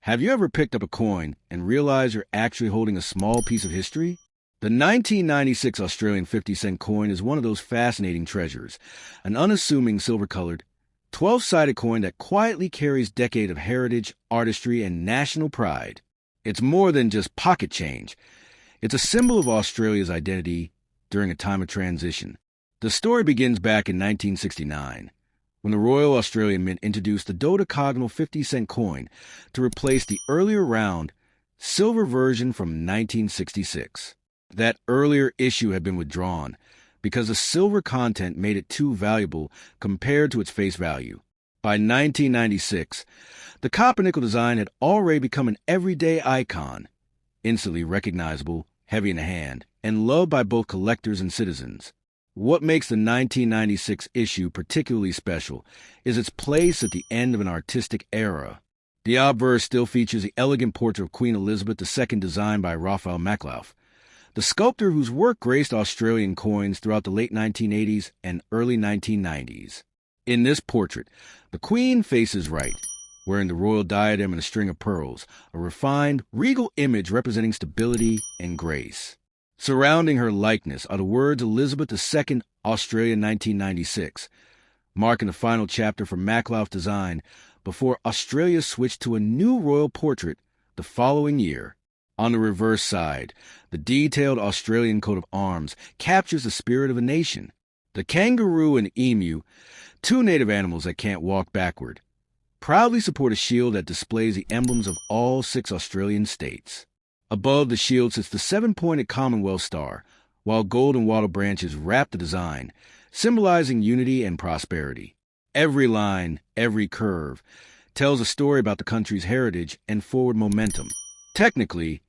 Have you ever picked up a coin and realized you're actually holding a small piece of history? The 1996 Australian 50-cent coin is one of those fascinating treasures, an unassuming silver-colored, 12-sided coin that quietly carries decades of heritage, artistry, and national pride. It's more than just pocket change. It's a symbol of Australia's identity during a time of transition. The story begins back in 1969, when the Royal Australian Mint introduced the dodecagonal 50-cent coin to replace the earlier round, silver version from 1966. That earlier issue had been withdrawn because the silver content made it too valuable compared to its face value. By 1996, the copper-nickel design had already become an everyday icon, instantly recognizable, heavy in the hand, and loved by both collectors and citizens. What makes the 1996 issue particularly special is its place at the end of an artistic era. The obverse still features the elegant portrait of Queen Elizabeth II designed by Raphael Maklauf, the sculptor whose work graced Australian coins throughout the late 1980s and early 1990s. In this portrait, the Queen faces right, wearing the royal diadem and a string of pearls, a refined, regal image representing stability and grace. Surrounding her likeness are the words Elizabeth II, Australia 1996, marking the final chapter for Maklauf's design before Australia switched to a new royal portrait the following year. On the reverse side, the detailed Australian coat of arms captures the spirit of a nation. The kangaroo and emu, two native animals that can't walk backward, proudly support a shield that displays the emblems of all 6 Australian states. Above the shield sits the 7-pointed Commonwealth star, while gold and wattle branches wrap the design, symbolizing unity and prosperity. Every line, every curve, tells a story about the country's heritage and forward momentum. Technically,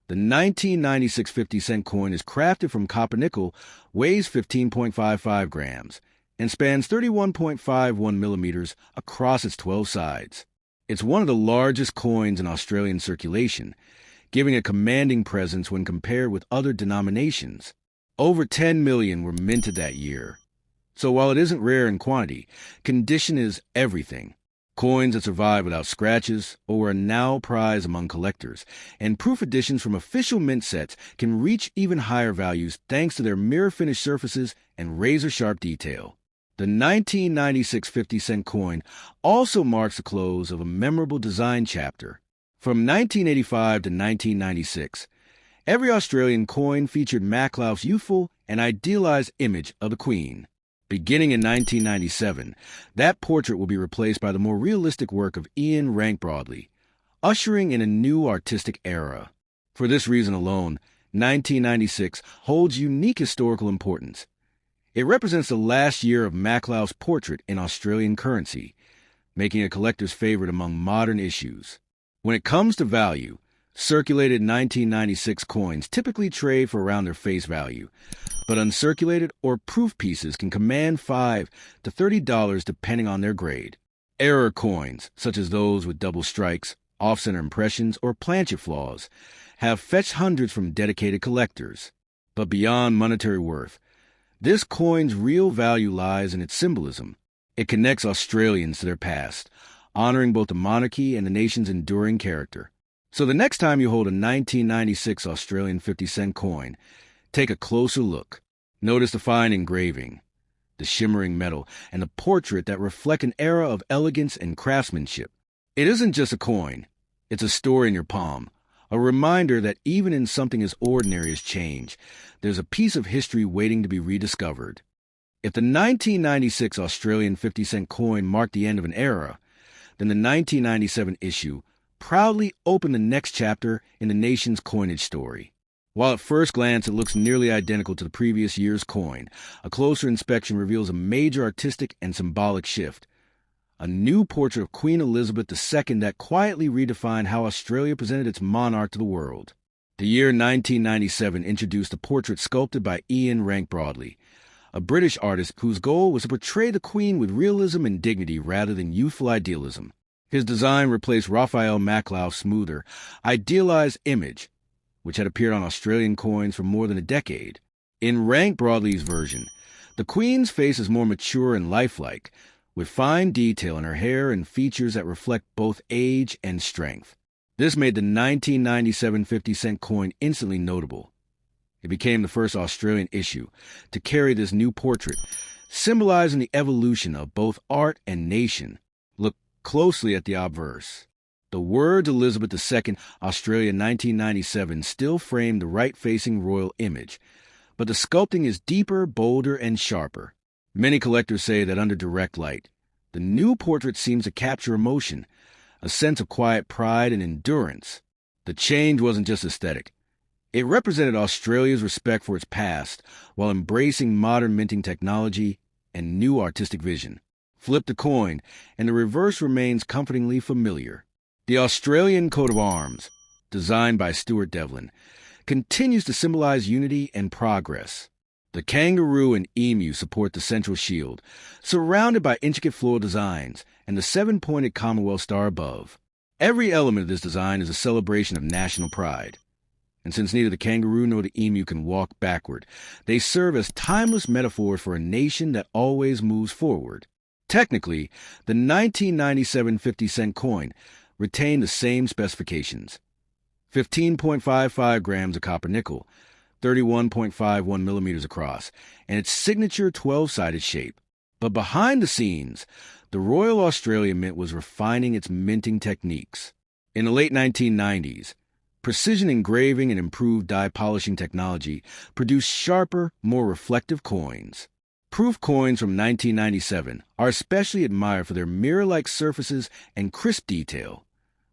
the 1996 50-cent coin is crafted from copper nickel, weighs 15.55 grams, and spans 31.51 millimeters across its 12 sides. It's one of the largest coins in Australian circulation, giving a commanding presence when compared with other denominations. Over 10 million were minted that year. So while it isn't rare in quantity, condition is everything. Coins that survive without scratches or are now prized among collectors, and proof editions from official mint sets can reach even higher values thanks to their mirror-finished surfaces and razor-sharp detail. The 1996 50-cent coin also marks the close of a memorable design chapter. From 1985 to 1996, every Australian coin featured Maklauf's youthful and idealized image of the Queen. Beginning in 1997, that portrait will be replaced by the more realistic work of Ian Rank Broadley, ushering in a new artistic era. For this reason alone, 1996 holds unique historical importance. It represents the last year of Maklauf's portrait in Australian currency, making it a collector's favorite among modern issues. When it comes to value, circulated 1996 coins typically trade for around their face value, but uncirculated or proof pieces can command $5 to $30 depending on their grade. Error coins, such as those with double strikes, off-center impressions, or planchet flaws, have fetched hundreds from dedicated collectors. But beyond monetary worth, this coin's real value lies in its symbolism. It connects Australians to their past, honoring both the monarchy and the nation's enduring character. So the next time you hold a 1996 Australian 50-cent coin, take a closer look. Notice the fine engraving, the shimmering metal, and the portrait that reflect an era of elegance and craftsmanship. It isn't just a coin. It's a story in your palm, a reminder that even in something as ordinary as change, there's a piece of history waiting to be rediscovered. If the 1996 Australian 50-cent coin marked the end of an era, then the 1997 issue proudly opened the next chapter in the nation's coinage story. While at first glance it looks nearly identical to the previous year's coin, a closer inspection reveals a major artistic and symbolic shift. A new portrait of Queen Elizabeth II that quietly redefined how Australia presented its monarch to the world. The year 1997 introduced a portrait sculpted by Ian Rank Broadley, a British artist whose goal was to portray the Queen with realism and dignity rather than youthful idealism. His design replaced Raphael Maklauf's smoother, idealized image, which had appeared on Australian coins for more than a decade. In Rank Broadley's version, the Queen's face is more mature and lifelike, with fine detail in her hair and features that reflect both age and strength. This made the 1997 50-cent coin instantly notable. It became the first Australian issue to carry this new portrait, symbolizing the evolution of both art and nation. Look closely at the obverse. The words Elizabeth II, Australia 1997 still frame the right-facing royal image, but the sculpting is deeper, bolder, and sharper. Many collectors say that under direct light, the new portrait seems to capture emotion, a sense of quiet pride and endurance. The change wasn't just aesthetic. It represented Australia's respect for its past while embracing modern minting technology and new artistic vision. Flip the coin, and the reverse remains comfortingly familiar. The Australian coat of arms, designed by Stuart Devlin, continues to symbolize unity and progress. The kangaroo and emu support the central shield, surrounded by intricate floral designs and the 7-pointed Commonwealth star above. Every element of this design is a celebration of national pride. And since neither the kangaroo nor the emu can walk backward, they serve as timeless metaphors for a nation that always moves forward. Technically, the 1997 50-cent coin retained the same specifications: 15.55 grams of copper nickel, 31.51 millimeters across, and its signature 12-sided shape. But behind the scenes, the Royal Australian Mint was refining its minting techniques. In the late 1990s, precision engraving and improved die polishing technology produced sharper, more reflective coins. Proof coins from 1997 are especially admired for their mirror-like surfaces and crisp detail,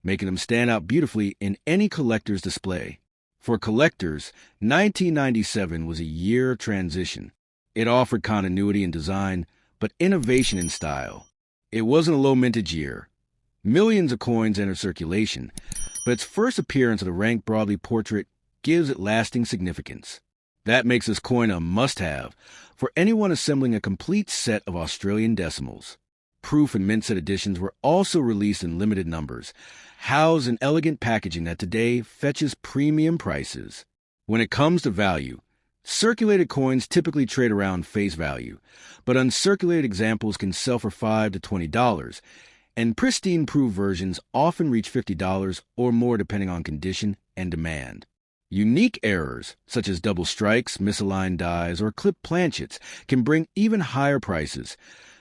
making them stand out beautifully in any collector's display. For collectors, 1997 was a year of transition. It offered continuity in design, but innovation in style. It wasn't a low-mintage year. Millions of coins entered circulation, but its first appearance of the Rank Broadley portrait gives it lasting significance. That makes this coin a must-have for anyone assembling a complete set of Australian decimals. Proof and mint set editions were also released in limited numbers, housed in elegant packaging that today fetches premium prices. When it comes to value, circulated coins typically trade around face value, but uncirculated examples can sell for $5 to $20, and pristine proof versions often reach $50 or more depending on condition and demand. Unique errors, such as double strikes, misaligned dies, or clipped planchets, can bring even higher prices,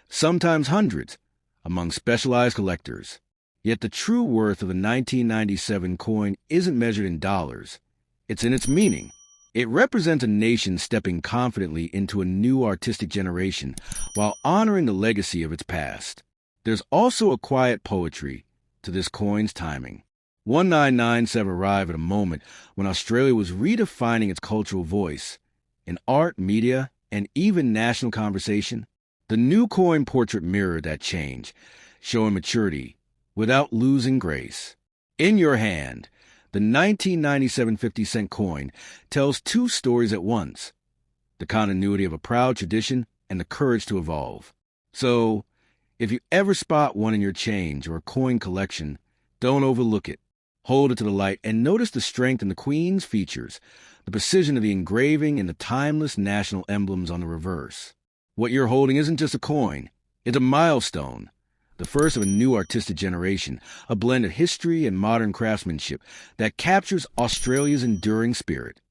sometimes hundreds, among specialized collectors. Yet the true worth of the 1997 coin isn't measured in dollars. It's in its meaning. It represents a nation stepping confidently into a new artistic generation while honoring the legacy of its past. There's also a quiet poetry to this coin's timing. 1997 arrived at a moment when Australia was redefining its cultural voice in art, media, and even national conversation. The new coin portrait mirrored that change, showing maturity without losing grace. In your hand, the 1997 50-cent coin tells two stories at once: the continuity of a proud tradition and the courage to evolve. So, if you ever spot one in your change or coin collection, don't overlook it. Hold it to the light and notice the strength in the Queen's features, the precision of the engraving, and the timeless national emblems on the reverse. What you're holding isn't just a coin, it's a milestone, the first of a new artistic generation, a blend of history and modern craftsmanship that captures Australia's enduring spirit.